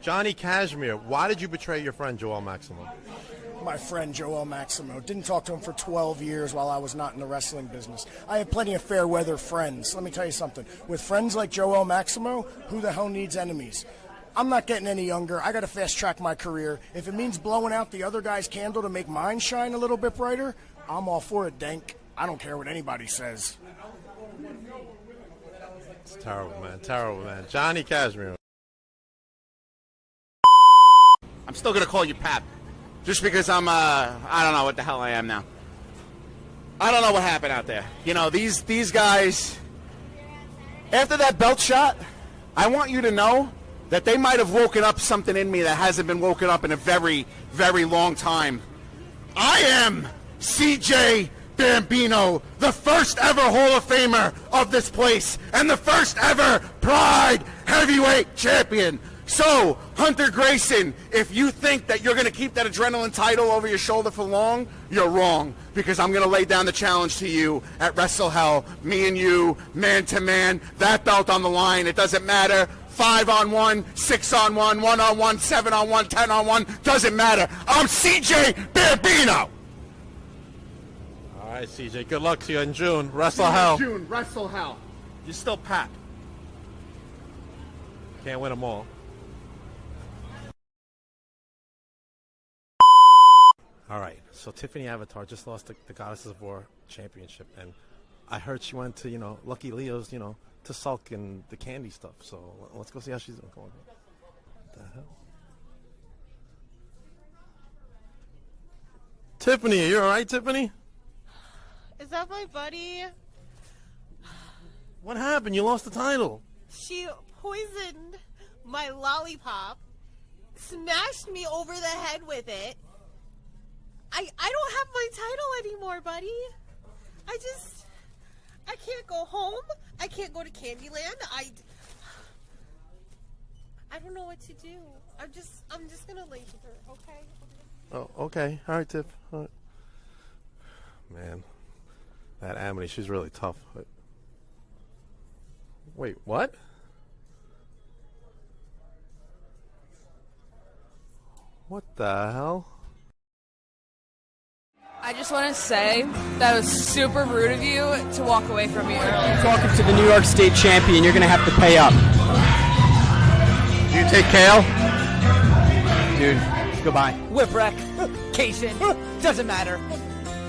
Johnny Cashmere, why did you betray your friend Joel Maximo? My friend Joel Maximo. Didn't talk to him for 12 years while I was not in the wrestling business. I have plenty of fair weather friends. Let me tell you something. With friends like Joel Maximo, who the hell needs enemies? I'm not getting any younger. I got to fast track my career. If it means blowing out the other guy's candle to make mine shine a little bit brighter, I'm all for it, Dank. I don't care what anybody says. It's terrible, man. Terrible, man. Johnny Cashmere. I'm still going to call you Pap. Just because I'm, I don't know what the hell I am now. I don't know what happened out there. You know, these guys, after that belt shot, I want you to know that they might have woken up something in me that hasn't been woken up in a very, very long time. I am CJ Bambino, the first ever Hall of Famer of this place, and the first ever Pride Heavyweight Champion. So, Hunter Grayson, if you think that you're going to keep that adrenaline title over your shoulder for long, you're wrong. Because I'm going to lay down the challenge to you at Wrestle Hell. Me and you, man to man, that belt on the line. It doesn't matter. 5-on-1, 6-on-1, 1-on-1, 7-on-1, 10-on-1. Doesn't matter. I'm CJ Bambino. All right, CJ. Good luck to you in June. Wrestle Hell. June, Wrestle Hell. You're still Pap. Can't win them all. All right, so Tiffany Avatar just lost the Goddesses of War championship, and I heard she went to, Lucky Leo's, to sulk in the candy stuff. So let's go see how she's doing. What the hell? Tiffany, are you all right, Tiffany? Is that my buddy? What happened? You lost the title. She poisoned my lollipop, smashed me over the head with it. I don't have my title anymore, buddy. I can't go home. I can't go to Candyland. I don't know what to do. I'm just gonna lay here, okay? Oh, okay. All right, Tiff. All right. Man, that Amity, she's really tough. Wait, what? What the hell? I just want to say that was super rude of you to walk away from me earlier. Talking to the New York State champion, you're going to have to pay up. Do you take Kale? Dude, goodbye. Whipwreck, Cation, doesn't matter.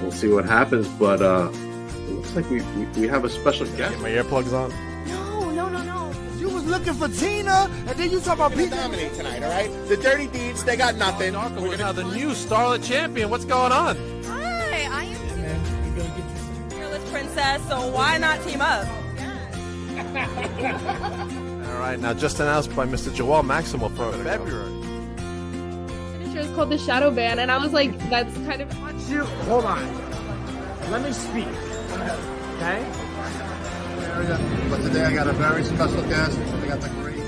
We'll see what happens, but it looks like we have a special guest. Get my earplugs on. No. You was looking for Tina, and then you talk about people. Dominate tonight, all right? The Dirty Deeds, they got nothing. We're now the new Starlet Champion. What's going on? Hi, I am fearless princess, so why not team up? All right, now just announced by Mr. Joel Maximo for February. Finisher is called the Shadow Band, and I was like, that's kind of. Hold on. Let me speak. Okay? But today I got a very special guest. I got the great.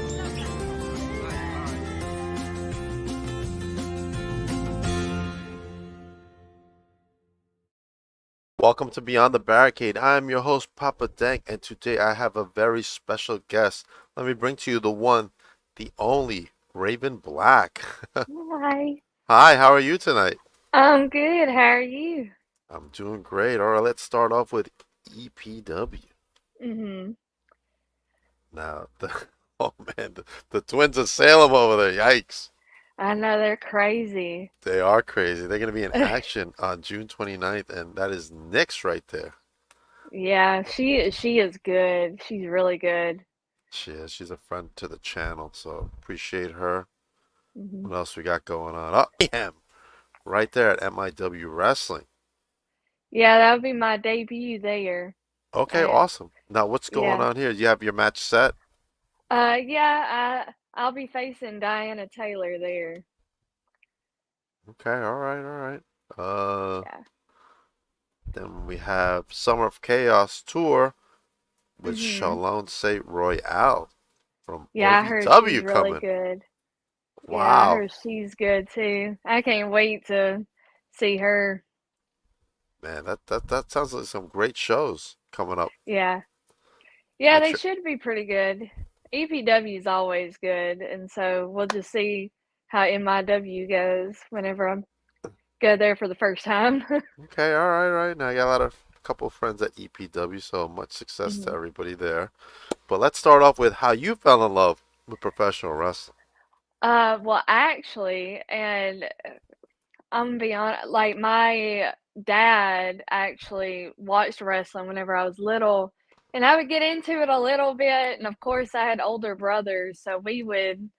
Welcome to Beyond the Barricade. I am your host, Papa Dank, and today I have a very special guest. Let me bring to you the one, the only, Raven Black. Hi. Hi, how are you tonight? I'm good. How are you? I'm doing great. All right, let's start off with EPW. Now, oh man, the Twins of Salem over there. Yikes. I know they're crazy. They are crazy. They're going to be in action on June 29th, and that is Nyx right there. Yeah, she is good. She's really good. She is. She's a friend to the channel, so appreciate her. Mm-hmm. What else we got going on? Oh, I am right there at MIW Wrestling. Yeah, that would be my debut there. Okay, awesome. Now, what's going on here? You have your match set? I'll be facing Diana Taylor there. Okay, all right. Then we have Summer of Chaos Tour with Shalon St. Royale from I heard OVW she's coming. really good. Wow. Yeah, I heard she's good too. I can't wait to see her. Man, that sounds like some great shows coming up. Yeah, they should be pretty good. EPW is always good, and so we'll just see how MIW goes whenever I go there for the first time. Okay, all right. Now I got a couple of friends at EPW, so much success to Mhm. everybody there. But let's start off with how you fell in love with professional wrestling. Well, actually, and I'm gonna be honest, like my dad actually watched wrestling whenever I was little, and I would get into it a little bit. And of course, I had older brothers, so we would,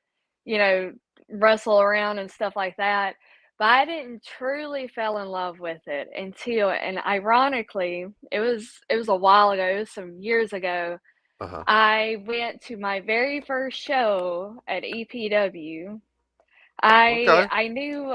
you know, wrestle around and stuff like that. But I didn't truly fell in love with it until, and ironically, it was a while ago, it was some years ago. Uh-huh. I went to my very first show at EPW. Okay. I knew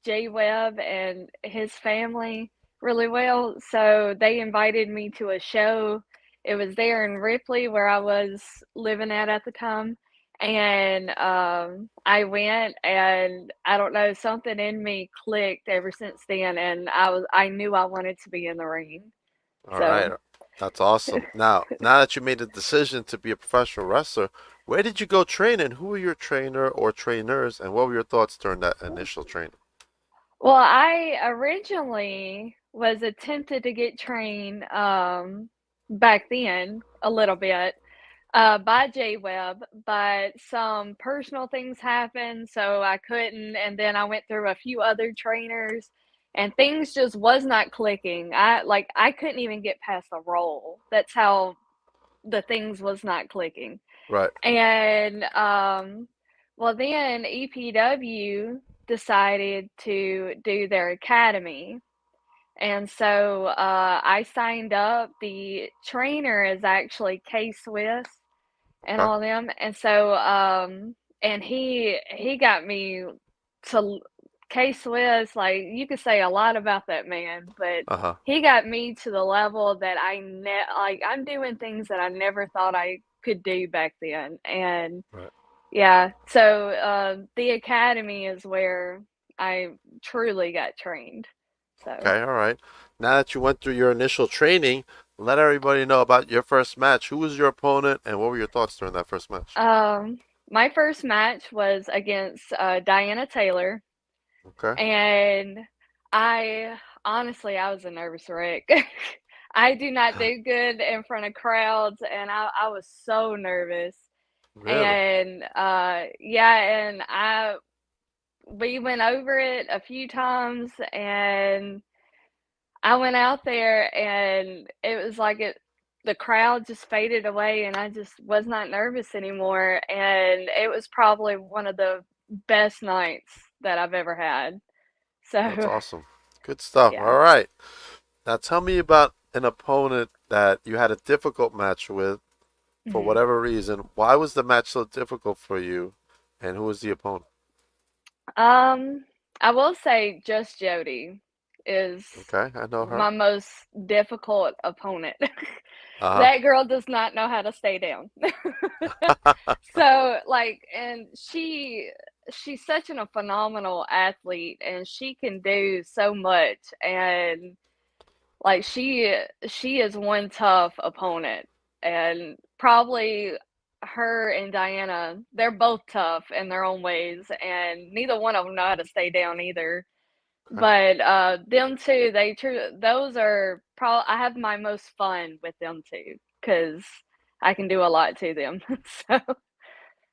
Jay Webb and his family really well, so they invited me to a show. It was there in Ripley where I was living at the time, and I went, and I don't know, something in me clicked ever since then, and I knew I wanted to be in the ring. All right. So That's awesome. Now that you made the decision to be a professional wrestler, where did you go training? Who were your trainer or trainers, and what were your thoughts during that initial training? Well, I originally was attempted to get trained back then a little bit by J Webb, but some personal things happened, so I couldn't. And then I went through a few other trainers, and things just was not clicking. I couldn't even get past the roll. That's how the things was not clicking. Right. And well, then EPW decided to do their academy. And so I signed up. The trainer is actually K Swiss and Okay. all them. And so and he got me to K Swiss, like you could say a lot about that man, but Uh-huh. he got me to the level that like I'm doing things that I never thought I could do back then. And Right. yeah, so the academy is where I truly got trained. So Okay, all right. Now that you went through your initial training, let everybody know about your first match. Who was your opponent, and what were your thoughts during that first match? my first match was against Diana Taylor, Okay. and I honestly I was a nervous wreck. I do not do good in front of crowds, and I was so nervous. Really? And yeah, and I we went over it a few times, and I went out there, and it was like the crowd just faded away, and I just was not nervous anymore, and it was probably one of the best nights that I've ever had. That's So, awesome. Good stuff. yeah. All right. Now tell me about an opponent that you had a difficult match with for Mhm. whatever reason. Why was the match so difficult for you, and who was the opponent? Um, I will say Just Jody is Okay, I know her. my most difficult opponent. Uh-huh. That girl does not know how to stay down. So, like, and she's such a phenomenal athlete, and she can do so much, and like she is one tough opponent, and probably her and Diana, they're both tough in their own ways, and neither one of them know how to stay down either. Okay. But them two, those are probably I have my most fun with them two because I can do a lot to them. So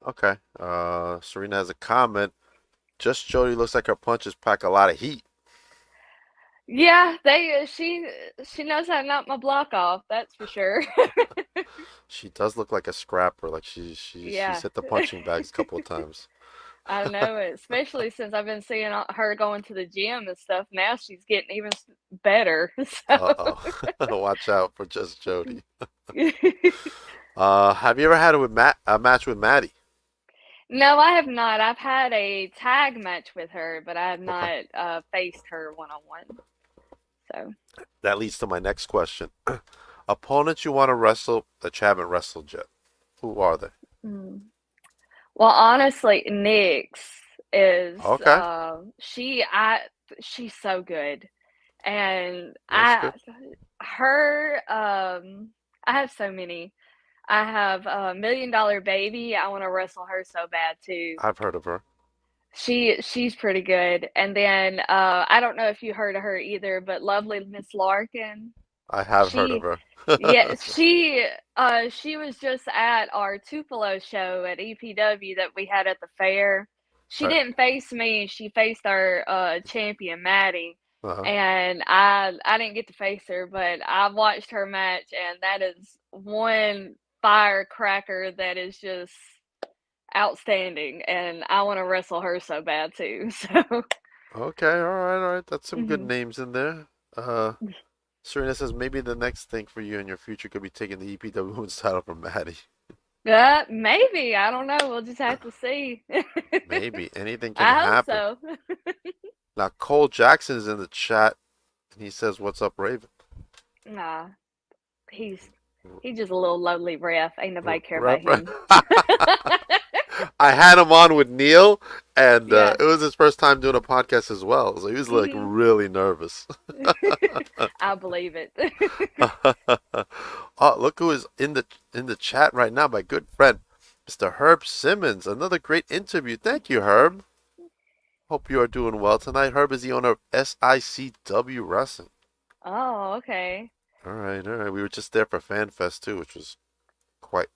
Okay. Serena has a comment. Just Jody looks like her punches pack a lot of heat. yeah, she knows how to knock my block off. That's for sure. She does look like a scrapper. Like she's Yeah. hit the punching bags a couple of times. I don't know, especially since I've been seeing her going to the gym and stuff. Now she's getting even better. So Uh-oh. Watch out for Just Jody. Have you ever had a match with Maddie? no, I have not. I've had a tag match with her, but I have Okay. not faced her one on one. So That leads to my next question. Opponents you want to wrestle that you haven't wrestled yet. Who are they? mm. Well, honestly, Nyx is Okay. she's so good, and That's good. her I have so many. I have a Million Dollar Baby. I want to wrestle her so bad too. I've heard of her. She's pretty good. And then I don't know if you heard of her either, but Lovely Miss Larkin. I have heard of She her. Yeah, she was just at our Tupelo show at EPW that we had at the fair. She Right. didn't face me, she faced our champion Maddie. Uh-huh. And I didn't get to face her, but I watched her match and that is one firecracker that is just outstanding and I want to wrestle her so bad too. So Okay, all right. That's some good mhm. names in there. Serena says maybe the next thing for you in your future could be taking the EPW Women's title from Maddie. Maybe, I don't know. We'll just have to see. Maybe anything can I hope happen. so. Now Cole Jackson is in the chat, and he says, "What's up, Raven?" Nah, he's just a little lowly ref. Ain't nobody care about Rep- him. I had him on with Neil, and Yeah. it was his first time doing a podcast as well, so he was like Mhm. really nervous. I believe it. Oh, look who is in the chat right now, my good friend, Mr. Herb Simmons. Another great interview. Thank you, Herb. Hope you are doing well tonight. Herb is the owner of SICW Wrestling. Oh, okay. All right, all right. We were just there for Fan Fest too, which was quite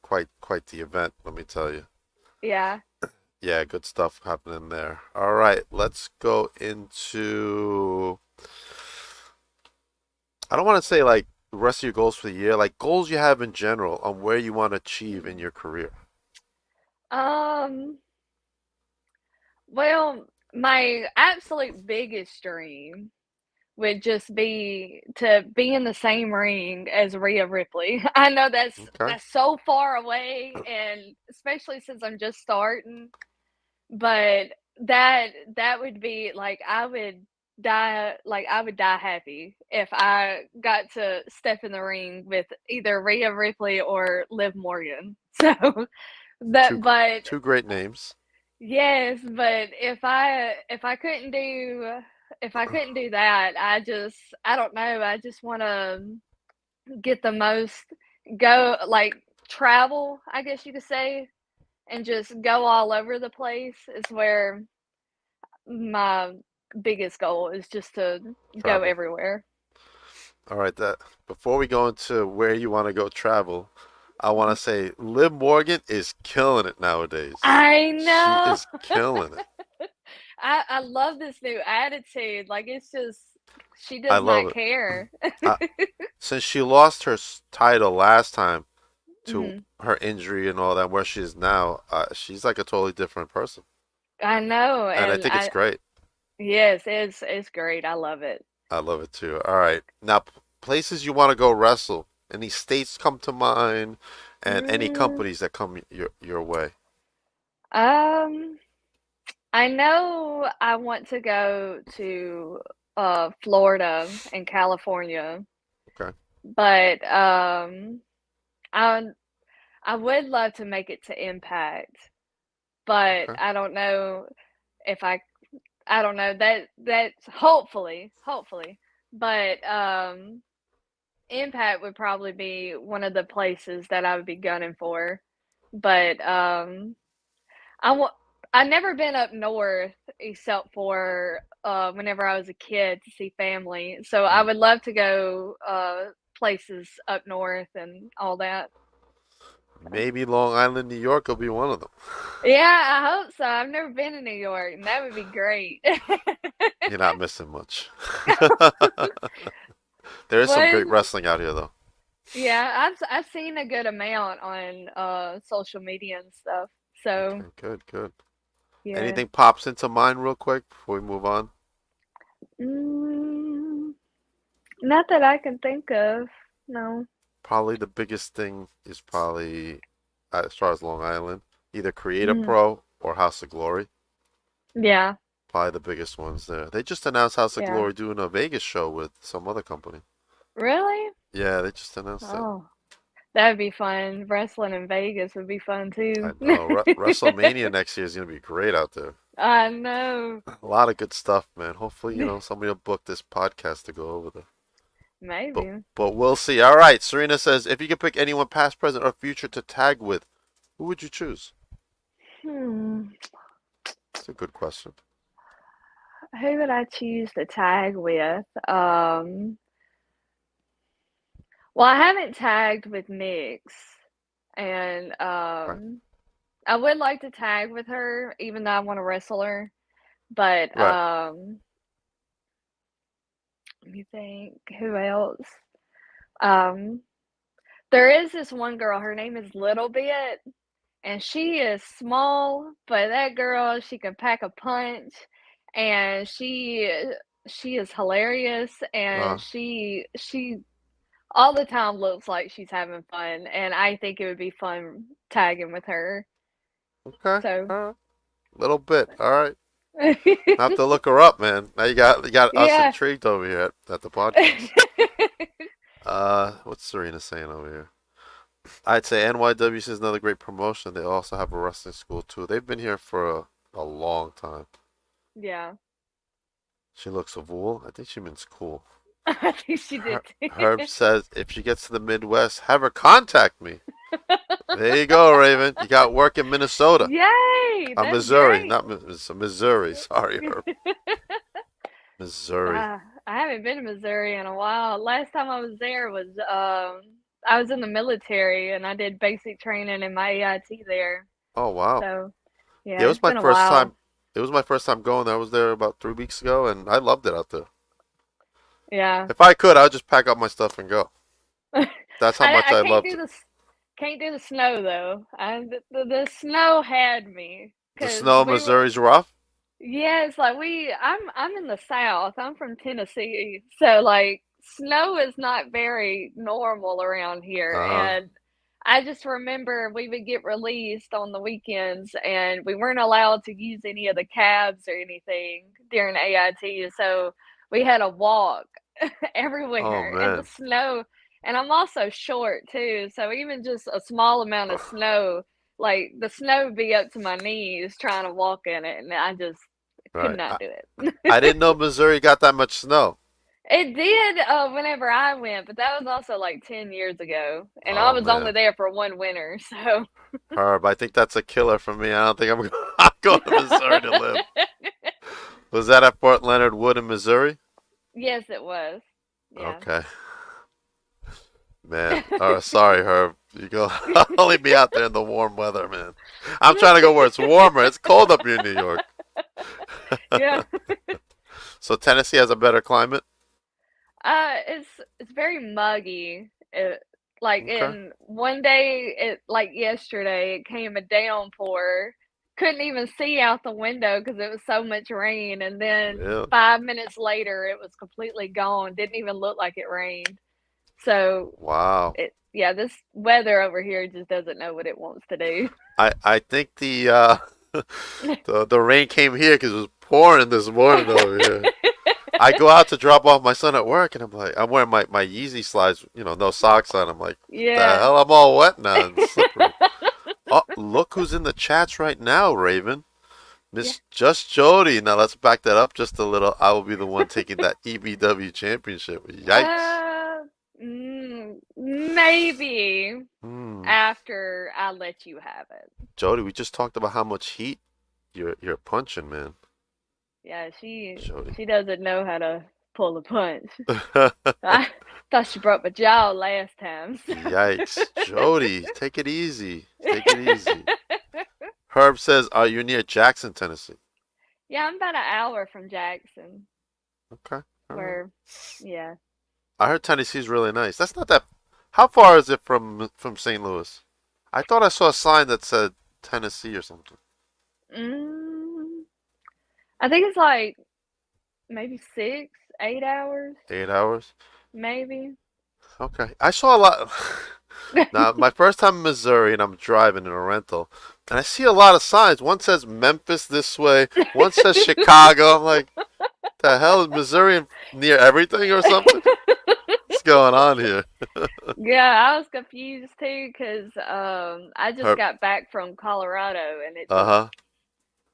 the event, let me tell you. Yeah. Yeah, good stuff happening there. All right, let's go into, I don't want to say like the rest of your goals for the year, like goals you have in general on where you want to achieve in your career. Well, my absolute biggest dream would just be to be in the same ring as Rhea Ripley. I know that's Okay. so far away, and especially since I'm just starting, but that would be like I would die happy if I got to step in the ring with either Rhea Ripley or Liv Morgan. So Two that but two great names. yes, but if I couldn't do that, I don't know, I just want to get the most go like travel, I guess you could say, and just go all over the place is where my biggest goal is just to go Travel. everywhere. All right, that before we go into where you want to go travel, I want to say Liv Morgan is killing it nowadays. I She know. is killing it. I love this new attitude. Like it's just she I does love not it. care. Since she lost her title last time to Mhm. her injury and all that, where she is now, she's like a totally different person, I know, and I and think it's great. yes, it's great. I love it. I love it too. All right, now places you want to go wrestle. Any states come to mind, and any Mm, companies that come your way. um, I know I want to go to Florida and California, Okay. but I I would love to make it to Impact, but Okay. I don't know if I don't know that's hopefully, but Impact would probably be one of the places that I would be gunning for. But I want I never been up north except for whenever I was a kid to see family. So I Mm. would love to go places up north and all that. Maybe Long Island, New York will be one of them. Yeah, I hope so. I've never been to New York, and that would be great. You're not missing much. There is some great Well, wrestling out here, though. yeah, I've seen a good amount on social media and stuff. So, Okay, good, good. yeah. Anything pops into mind real quick before we move on? Mm, not that I can think of. No. Probably the biggest thing is probably, as far as Long Island, either Create a Hmm. Pro or House of Glory. Yeah. Probably the biggest ones there. They just announced House of Yeah. Glory doing a Vegas show with some other company. Really? Yeah, they just announced it. Oh, that'd be fun. Wrestling in Vegas would be fun I too. know. WrestleMania next year is gonna be great out there. I know. A lot of good stuff, man. Hopefully, somebody will book this podcast to go over there. Maybe. But we'll see. All right. Serena says, if you could pick anyone past, present, or future to tag with, who would you choose? Hmm. That's a good question. Who would I choose to tag with? Well, I haven't tagged with Nyx, and Right. I would like to tag with her, even though I want to wrestle her. But Right. let me think, who else? Um, there is this one girl. Her name is Little Bit, and she is small, but that girl, she can pack a punch, and she is hilarious, and Uh, she all the time looks like she's having fun, and I think it would be fun tagging with her. okay. So, All right. Little bit. All right. I have to look her up, man. Now you got us yeah. intrigued over here at the podcast. What's Serena saying over here? I'd say NYWC is another great promotion. They also have a wrestling school too. They've been here for a long time. Yeah. She looks a fool. I think she means cool. I think she did too. Herb says if she gets to the Midwest, have her contact me. There you go, Raven. You got work in Minnesota. Yay! That's Missouri, great. not Missouri. Sorry, Herb. Missouri. I haven't been to Missouri in a while. Last time I was there was I was in the military and I did basic training in my AIT there. Oh wow. So Yeah, it yeah, was it's my been a first while. time. It was my first time going there. I was there about 3 weeks ago, and I loved it out there. Yeah. If I could, I'd just pack up my stuff and go. That's how much I can't loved do it. the can't do the snow though. The snow had me The because snow in we were. Missouri's rough. Yeah, it's like I'm in the South. I'm from Tennessee. So like snow is not very normal around here. Uh-huh. And I just remember we would get released on the weekends and we weren't allowed to use any of the cabs or anything during AIT. So we had to walk Oh everywhere in the man. snow. And I'm also short too. So even just a small amount of snow, like the snow would be up to my knees trying to walk in it. And I just could Right. not do it. I didn't know Missouri got that much snow. It did whenever I went, but that was also like 10 years ago. And I Oh was only man. there for one winter. So Herb, I think that's a killer for me. I don't think I'm going to Missouri to live. Was that at Fort Leonard Wood in Missouri? yes, it was. Yeah. Okay. Man. Sorry, Herb. You go. I'll only be out there in the warm weather, man. I'm trying to go where it's warmer. It's cold up here in New York. Yeah. So Tennessee has a better climate? It's very muggy. Like Okay. in one day, like yesterday, it came a downpour. Couldn't even see out the window because it was so much rain. And then Yeah. 5 minutes later, it was completely gone. Didn't even look like it rained. So Wow. yeah, this weather over here just doesn't know what it wants to do. I think the rain came here because it was pouring this morning over here. I go out to drop off my son at work, and I'm wearing my Yeezy slides, no socks on. I'm like, the Yeah. hell, I'm all wet now and slippery. Oh, look who's in the chats right now, Raven. Miss Just Jody. Now let's back that up just a little. I will be the one taking that EBW championship. Yikes. Maybe Hmm. after I let you have it. Jody, we just talked about how much heat you're punching, man. Yeah, Jody. she doesn't know how to pull a punch. I thought she broke my jaw last time. So. Yikes. Jody, take it easy. Take it easy. Herb says, are you near Jackson, Tennessee? Yeah, I'm about an hour from Jackson. Okay. All right. Where, yeah. I heard Tennessee's really nice. That's not that. How far is it from St. Louis? I thought I saw a sign that said Tennessee or something. I think it's like maybe 6, 8 hours. 8 hours? Maybe. Okay. I saw a lot. Now, my first time in Missouri, and I'm driving in a rental, and I see a lot of signs. One says Memphis this way. One says Chicago. I'm like, the hell is Missouri near everything or something? What's going on here? Yeah, I was confused too because I just got back from Colorado and it just,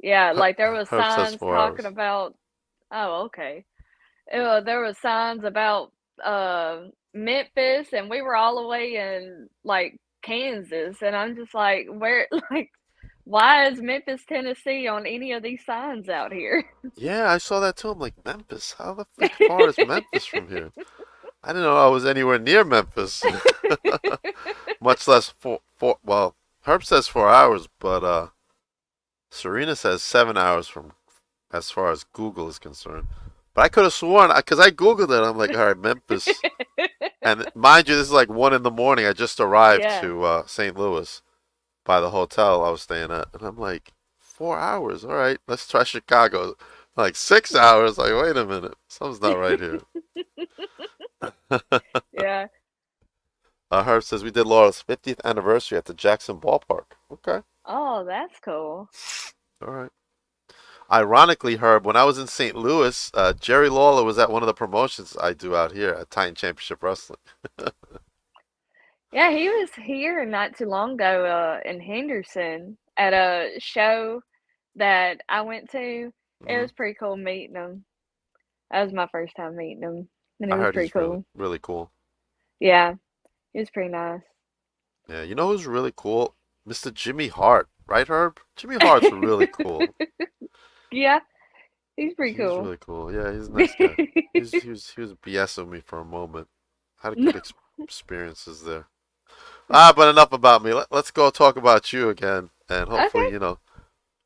yeah, like there was Herb says signs 4 talking hours. about, oh, okay. There was signs about Memphis, and we were all the way in like Kansas, and I'm just like, where, like, why is Memphis, Tennessee on any of these signs out here? Yeah, I saw that too. I'm like, Memphis? How the freak far is Memphis from here? I didn't know I was anywhere near Memphis. Much less well, Herb says 4 hours, but Serena says 7 hours from as far as Google is concerned. But I could have sworn, because I Googled it, I'm like, all right, Memphis. And mind you, this is like 1 in the morning. I just arrived Yeah. to St. Louis by the hotel I was staying at. And I'm like, 4 hours? All right, let's try Chicago. Like 6 hours? Like, wait a minute. Something's not right here. Yeah. Herb says we did Laura's 50th anniversary at the Jackson Ballpark. Okay. Oh, that's cool. All right. Ironically, Herb, when I was in St. Louis, Jerry Lawler was at one of the promotions I do out here at Titan Championship Wrestling. Yeah, he was here not too long ago in Henderson at a show that I went to. It was pretty cool meeting him. That was my first time meeting him, and it I was heard pretty he's really, cool. really cool. Yeah, it was pretty nice. Yeah, you know who's really cool? Mr. Jimmy Hart, right, Herb? Jimmy Hart's really cool. Yeah, he's pretty He's cool. really cool. Yeah, he's a nice guy. He was BSing me for a moment. Had a good experiences there. But enough about me. Let's go talk about you again, and hopefully, Okay.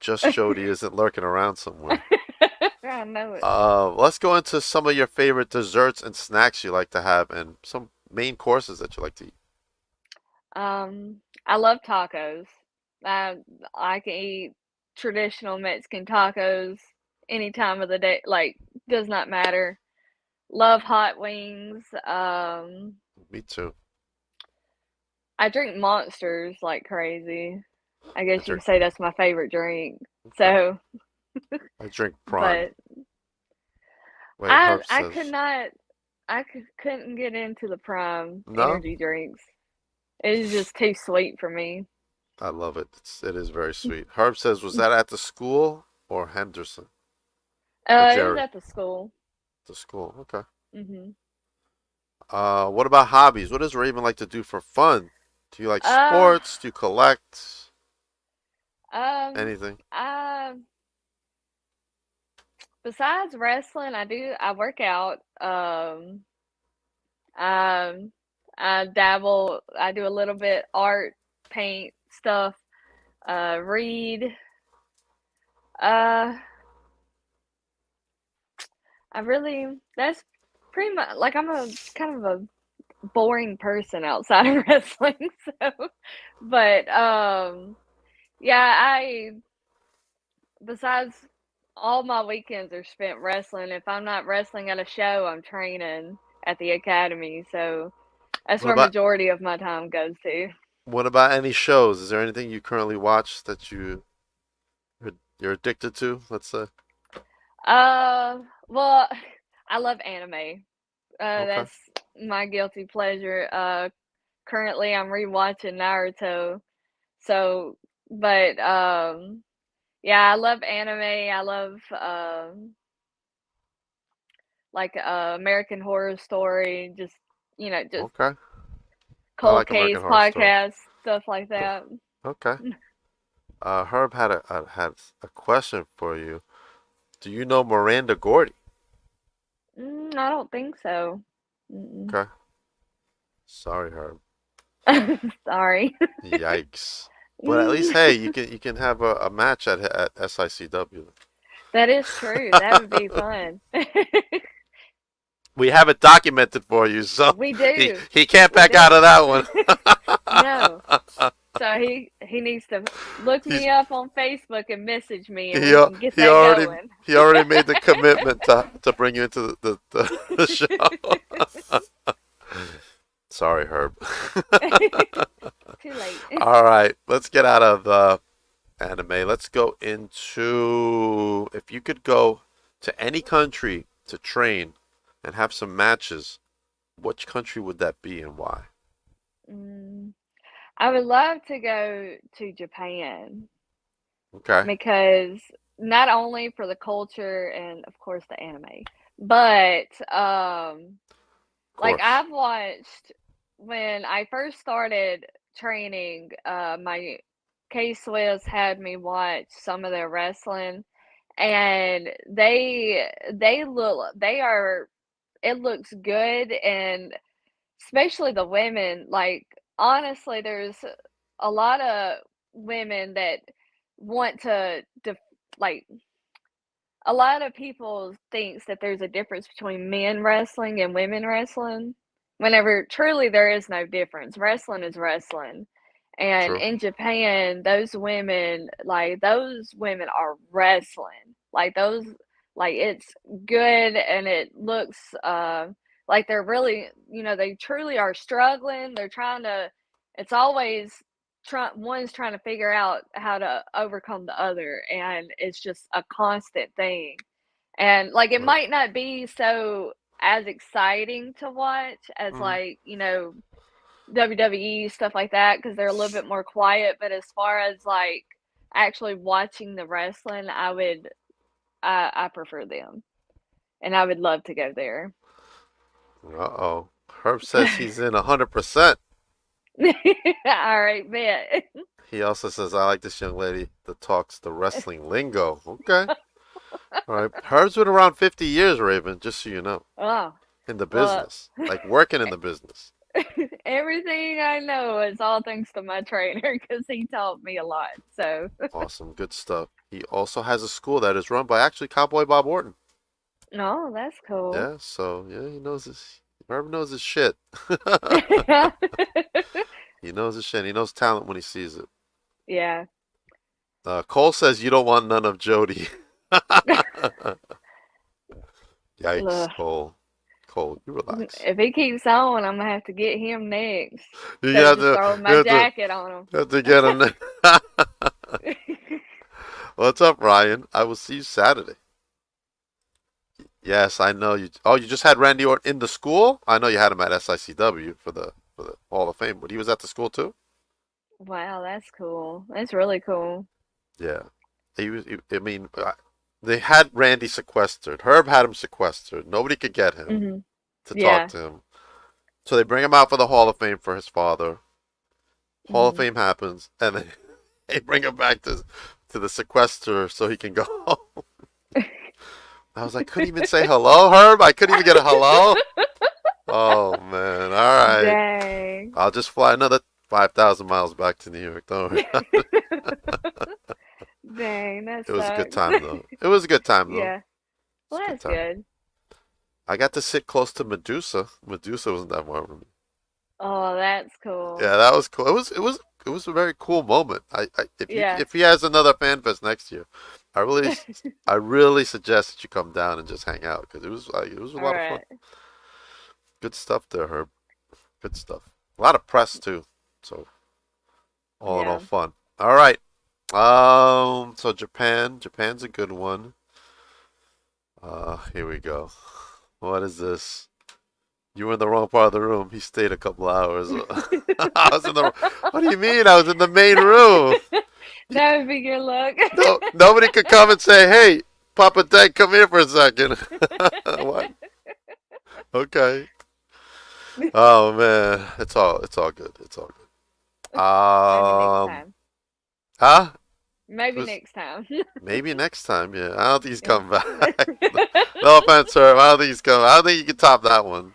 Just Jody isn't lurking around somewhere. I know it. Let's go into some of your favorite desserts and snacks you like to have, and some main courses that you like to eat. I love tacos. I can eat traditional Mexican tacos any time of the day. Like, does not matter. Love hot wings. Me too. I drink Monsters like crazy. I guess you drink- could say that's my favorite drink. Okay. So, I drink Prime. but Wait, I Herb I says could not couldn't get into the Prime no. energy drinks. It's just too sweet for me. I love it. It is very sweet. Herb says, was that at the school or Henderson? It was Jerry? at the school. The school. Okay. Mhm. What about hobbies? What does Raven like to do for fun? Do you like sports? Do you collect? Anything? Besides wrestling, I work out. I dabble. I do a little bit art, paint stuff. Read. That's pretty much, like, I'm a kind of a boring person outside of wrestling. So, but yeah, besides, all my weekends are spent wrestling. If I'm not wrestling at a show, I'm training at the academy. So that's where majority of my time goes to. What about any shows? Is there anything you currently watch that you're addicted to? Let's say. Well, I love anime. Okay. That's my guilty pleasure. Currently I'm rewatching Naruto. So, but yeah, I love anime. I love like American Horror Story, just Okay. cold like case American Horror Story. podcasts, stuff like that. Okay. Herb had a question for you. Do you know Miranda Gordy? I don't think so. Mm-mm. Okay. Sorry, Herb. Sorry. Yikes. But at least, hey, you can have a match at SICW. That is true. That would be fun. We have it documented for you, so we do. He can't back out of that one. No. So he needs to look me up on Facebook and message me, and we can get that going. He already made the commitment to bring you into the show. Sorry, Herb. Too late. All right, let's get out of anime. Let's go into, if you could go to any country to train and have some matches, which country would that be and why? I would love to go to Japan. Okay. Because not only for the culture and of course the anime, but Like course. I've watched when I first started training, my K Swiss had me watch some of their wrestling, and they are, it looks good, and especially the women, like, honestly, there's a lot of women that want to like, a lot of people thinks that there's a difference between men wrestling and women wrestling, whenever truly there is no difference. Wrestling is wrestling. And True. in Japan, those women are wrestling. Like it's good, and it looks like they're really, they truly are struggling. They're trying to, it's always one's trying to figure out how to overcome the other, and it's just a constant thing. And like it Right. might not be so as exciting to watch as, Mm. like, WWE stuff like that, because they're a little bit more quiet. But as far as like actually watching the wrestling, I prefer them, and I would love to go there. Uh-oh. Herb says he's in 100%. All right, bet. He also says, I like this young lady that talks the wrestling lingo. Okay. All right. Herb's been around 50 years, Raven, just so you know. Oh, In the well, business. Like working in the business. everything I know is all thanks to my trainer, because he taught me a lot. So, Awesome. Good stuff. He also has a school that is run by actually Cowboy Bob Orton. oh, that's cool. Yeah, so yeah, he knows his Herb knows his shit. He knows his shit. He knows talent when he sees it. Yeah. Cole says you don't want none of Jody. Yikes, Ugh. Cole. Cole, you relax. If he keeps on, I'm gonna have to get him next. You So have just to, throw you my have to, jacket on him. you have to get him. What's up, Ryan? I will see you Saturday. Yes, I know you. Oh, you just had Randy Orton in the school? I know you had him at SICW for the Hall of Fame, but he was at the school too. Wow, that's cool. That's really cool. Yeah, I mean, they had Randy sequestered. Herb had him sequestered. Nobody could get him Hmm. to Yeah. talk to him. So they bring him out for the Hall of Fame for his father. Hall of Hmm. Fame happens, and then they bring him back to the sequester so he can go home. I was like, couldn't even say hello, Herb. I couldn't even get a hello. Oh man! All right, Dang. I'll just fly another 5,000 miles back to New York. Don't worry. Dang, that It was a good sucks. time though. It was a good time though. Yeah. It's Well, a good that's time. good. I got to sit close to Medusa. Medusa wasn't that far from me. Oh, that's cool. Yeah, that was cool. It was a very cool moment. Yeah. If he has another fan fest next year, I really I really suggest that you come down and just hang out because it was a All lot of fun. right. Good stuff there, Herb. Good stuff. A lot of press too. So all in all, Yeah. fun. All right. So Japan's a good one. Here we go. What is this? You were in the wrong part of the room. He stayed a couple hours. I was in the. What do you mean? I was in the main room. That would be good luck. No, nobody could come and say, "Hey, Papa Dad, come here for a second." What? Okay. Oh man, it's all good. It's all good. Maybe next time. Huh? Maybe Was- next time. Maybe next time. Yeah, I don't think he's coming back. No offense, sir. I don't think he's coming. I don't think you can top that one.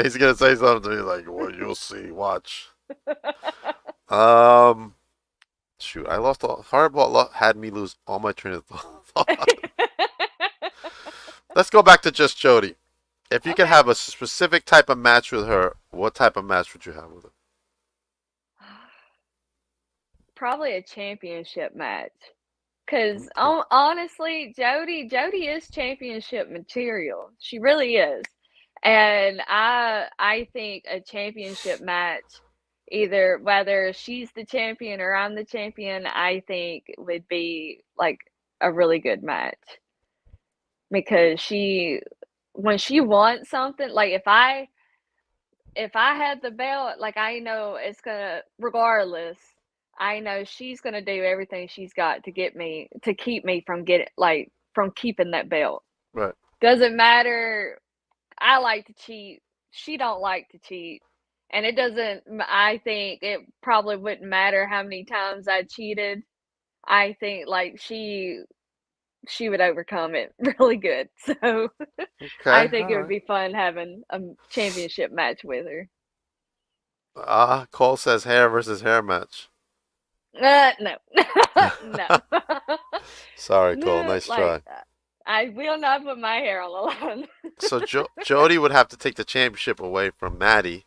He's gonna say something to me like, "Well, you'll see. Watch." Shoot, I lost all. Hardball had me lose all my train of thought. Let's go back to just Jody. If you could have a specific type of match with her, what type of match would you have with her? Probably a championship match. Because Okay. honestly, Jody is championship material. She really is. And I think a championship match, either whether she's the champion or I'm the champion, I think would be like a really good match. Because when she wants something, like if I had the belt, like I know it's gonna, regardless, I know she's gonna do everything she's got to keep me from getting, like, from keeping that belt. Right. Doesn't matter I like to cheat. She don't like to cheat. And it doesn't, I think it probably wouldn't matter how many times I cheated. I think like she would overcome it really good. So I Okay, think all it would right. be fun having a championship match with her. Cole says hair versus hair match. No. No. Sorry, Cole. No, Nice like try. I will not put my hair on the line. So Jody would have to take the championship away from Maddie,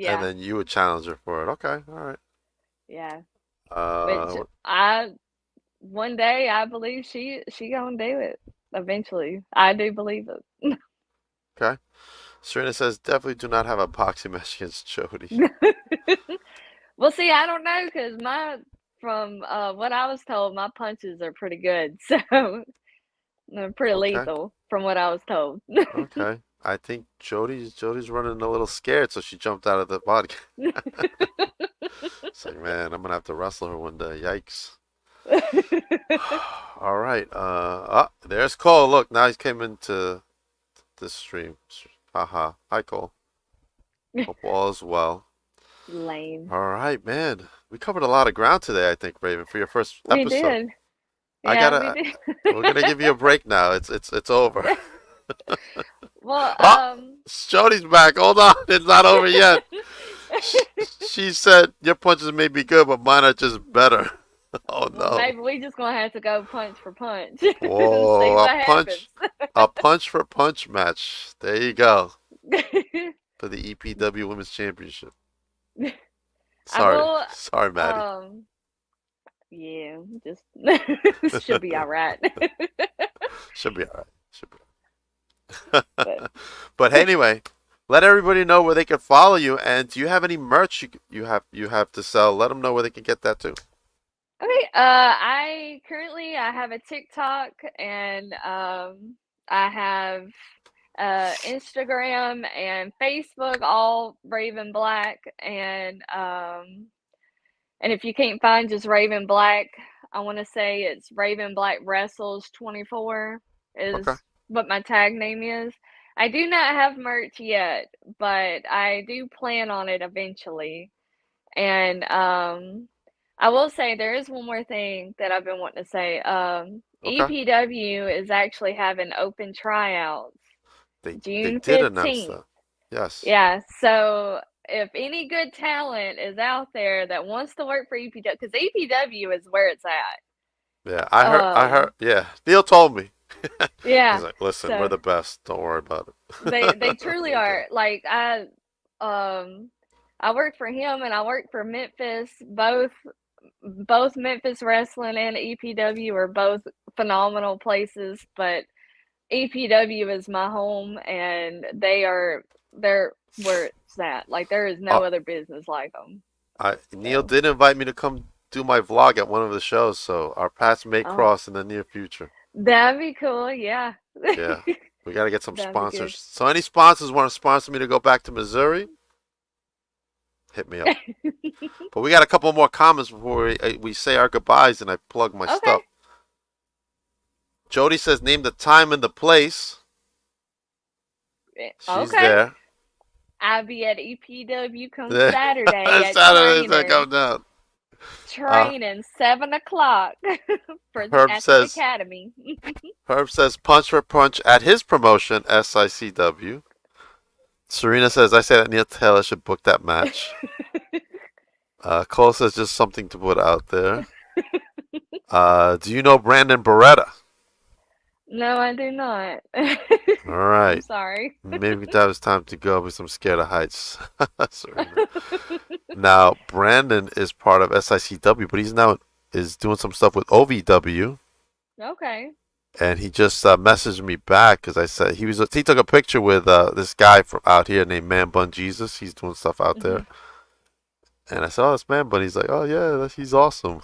and Yeah, then you would challenge her for it. Okay, all right. yeah. Which Uh, I one day I believe she gonna do it eventually. I do believe it. okay. Serena says definitely do not have a boxing match against Jody. Well, see, I don't know because from what I was told, my punches are pretty good, so they're pretty Okay, lethal from what I was told. okay. I think Jody's running a little scared, so she jumped out of the body. It's like, man, I'm gonna have to wrestle her one day. Yikes. All right. There's Cole. Look, now he's came into this stream. Haha. Hi, Cole. Hope all is well. Lame. All right, man. We covered a lot of ground today, I think, Raven, for your first We episode. did. I Yeah, gotta. we did. We're gonna give you a break now. It's over. Well, Jody's back. Hold on, it's not over yet. She said your punches may be good, but mine are just better. Oh well, no! maybe we just gonna have to go punch for punch. Whoa, See a what punch, a punch for punch match. There you go for the EPW Women's Championship. will, Sorry, Maddie. Yeah, just should be all right. Should be all right. Should be. But anyway, let everybody know where they can follow you. And do you have any merch you have to sell? Let them know where they can get that too. Okay, I have a TikTok and I have Instagram and Facebook, all Raven Black, and if you can't find just Raven Black, I want to say it's Raven Black Wrestles 24 is Okay. what my tag name is. I do not have merch yet, but I do plan on it eventually. And I will say there is one more thing that I've been wanting to say. Okay. EPW is actually having open tryouts They June did announce 15th. that. Yes. Yeah, so if any good talent is out there that wants to work for EPW, because EPW is where it's at. Yeah, I heard. Yeah, Neil told me. Yeah. He's like, listen, so we're the best. Don't worry about it. they truly are. Like I work for him and I work for Memphis. Both Memphis Wrestling and EPW are both phenomenal places, but EPW is my home and they're where it's at. Like there is no other business like them. Neil did invite me to come do my vlog at one of the shows, so our paths may cross in the near future. That'd be cool, yeah. Yeah, we got to get some That'd be sponsors. good. So any sponsors want to sponsor me to go back to Missouri? Hit me up. But we got a couple more comments before we say our goodbyes and I plug my stuff. Jody says, name the time and the place. She's there. I'll be at EPW come Saturday at Saturday, training. come down. Training 7 o'clock at the academy. Herb says punch for punch at his promotion, SICW. Serena says, I said that Neil Taylor should book that match. Cole says just something to put out there. Do you know Brandon Beretta? No, I do not. All right. I'm sorry. Maybe that was time to go because I'm scared of heights. Now, Brandon is part of SICW, but he's now is doing some stuff with OVW. Okay. And he just messaged me back because I said he took a picture with this guy from out here named Man Bun Jesus. He's doing stuff out there. And I said, oh, it's Man Bun. He's like, oh, yeah, he's awesome.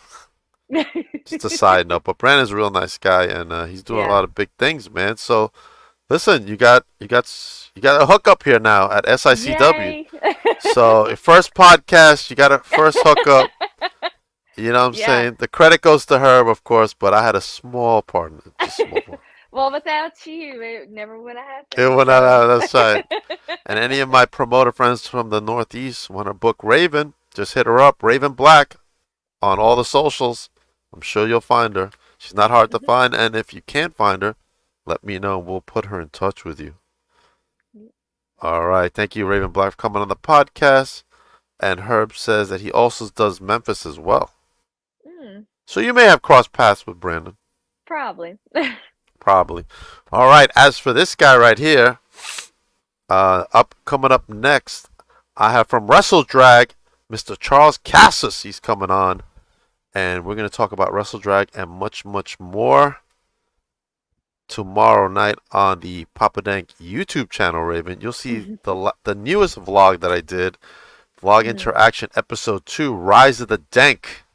Just a side note, but Brandon's a real nice guy, and he's doing a lot of big things, man. So, listen, you got a hookup here now at SICW. So, your first podcast, you got a first hookup. You know what I'm saying? The credit goes to Herb, of course, but I had a small part in it. Well, without you, it never would have It happened. went out. That's right. And any of my promoter friends from the Northeast want to book Raven, just hit her up, Raven Black, on all the socials. I'm sure you'll find her. She's not hard to find, and if you can't find her, let me know. We'll put her in touch with you. All right. Thank you, Raven Black, for coming on the podcast. And Herb says that he also does Memphis as well. So you may have crossed paths with Brandon. Probably. Probably. All right. As for this guy right here, coming up next, I have from Wrestle Drag, Mr. Charles Cassis. He's coming on, and we're going to talk about Wrestle Drag and much, much more tomorrow night on the Papa Dank YouTube channel, Raven. You'll see the newest vlog that I did, Vlog Interaction Episode 2, Rise of the Dank.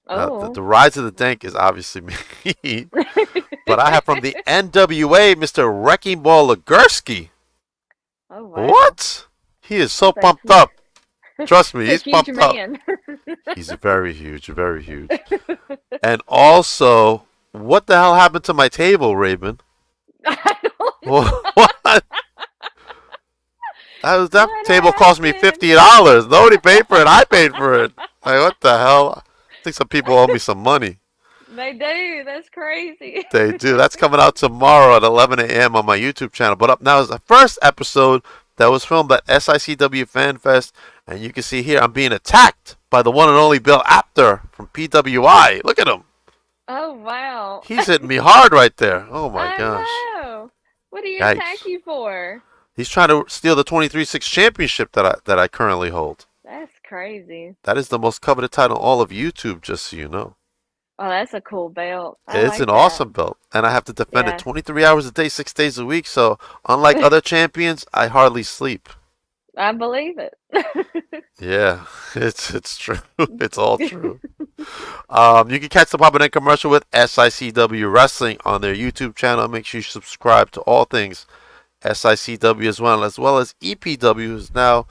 The Rise of the Dank is obviously me. But I have from the NWA, Mr. Wrecking Ball Legursky. Oh, wow. What? He is so pumped up. Trust me, he's pumped up. He's very huge, very huge. And also, what the hell happened to my table, Raven? I don't know. What? That table cost me $50. Nobody paid for it. I paid for it. Like, what the hell? I think some people owe me some money. They do. That's crazy. They do. That's coming out tomorrow at 11 a.m. on my YouTube channel. But up now is the first episode that was filmed at SICW Fan Fest. And you can see here I'm being attacked by the one and only Bill Apter from PWI. Look at him. Oh, wow. He's hitting me hard right there. Oh, my gosh. Know. What do you Yikes. attack you for? He's trying to steal the 23-6 championship that I currently hold. That's crazy. That is the most coveted title in all of YouTube, just so you know. Oh, that's a cool belt. It's an awesome belt. And I have to defend it 23 hours a day, 6 days a week. So, unlike other champions, I hardly sleep. I believe it. Yeah, it's true. It's all true. You can catch the Papa Dank commercial with SICW Wrestling on their YouTube channel. Make sure you subscribe to all things SICW as well as EPW, who's now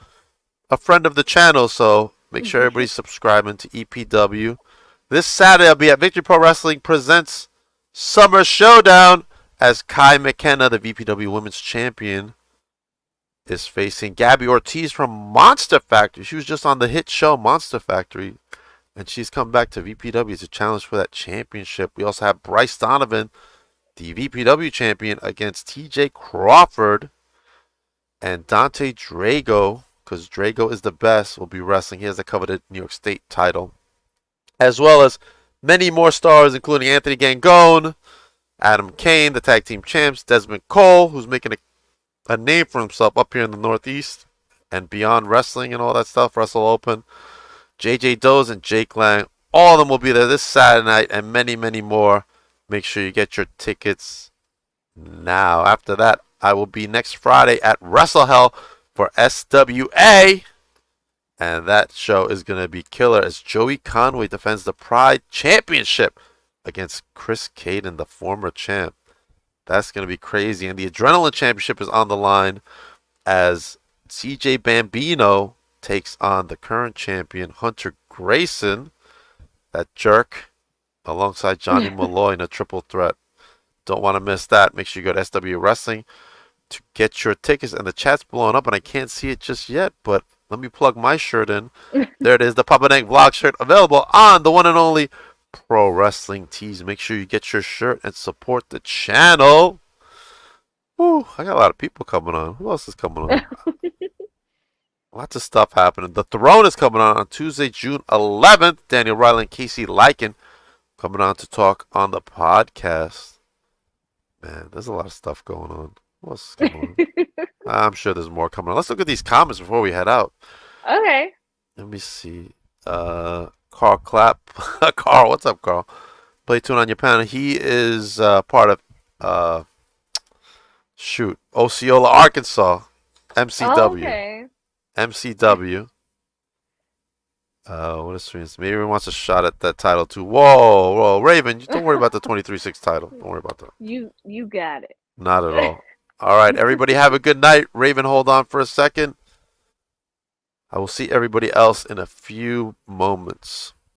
a friend of the channel. So make sure everybody's subscribing to EPW. This Saturday, I'll be at Victory Pro Wrestling Presents Summer Showdown as Kai McKenna, the VPW Women's Champion, is facing Gabby Ortiz from Monster Factory. She was just on the hit show Monster Factory, and she's come back to VPW to challenge for that championship. We also have Bryce Donovan, the VPW champion, against TJ Crawford, and Dante Drago, because Drago is the best, will be wrestling. He has the coveted New York State title, as well as many more stars, including Anthony Gangone, Adam Kane, the tag team champs, Desmond Cole, who's making a name for himself up here in the Northeast and beyond wrestling and all that stuff, Wrestle Open, JJ Does and Jake Lang. All of them will be there this Saturday night and many, many more. Make sure you get your tickets now. After that, I will be next Friday at Wrestle Hell for SWA. And that show is going to be killer as Joey Conway defends the Pride Championship against Chris Caden, the former champ. That's going to be crazy. And the Adrenaline Championship is on the line as CJ Bambino takes on the current champion, Hunter Grayson, that jerk, alongside Johnny Malloy in a triple threat. Don't want to miss that. Make sure you go to SW Wrestling to get your tickets. And the chat's blowing up, and I can't see it just yet, but let me plug my shirt in. There it is, the Papa Dank Vlog shirt, available on the one and only Pro Wrestling Tees. Make sure you get your shirt and support the channel. Woo, I got a lot of people coming on. Who else is coming on? Lots of stuff happening. The Throne is coming on Tuesday, June 11th. Daniel Riley and Casey Lycan coming on to talk on the podcast. Man, there's a lot of stuff going on. What else is going on? I'm sure there's more coming on. Let's look at these comments before we head out. Okay. Let me see. Carl Clapp. Carl, what's up, Carl? Play tune on your panel. He is part of Osceola, Arkansas. MCW. Oh, okay. MCW. What is streams? Maybe he wants a shot at that title too. Whoa, Raven, don't worry about the 23-6 title. Don't worry about that. You got it. Not at all. All right, everybody have a good night. Raven, hold on for a second. I will see everybody else in a few moments.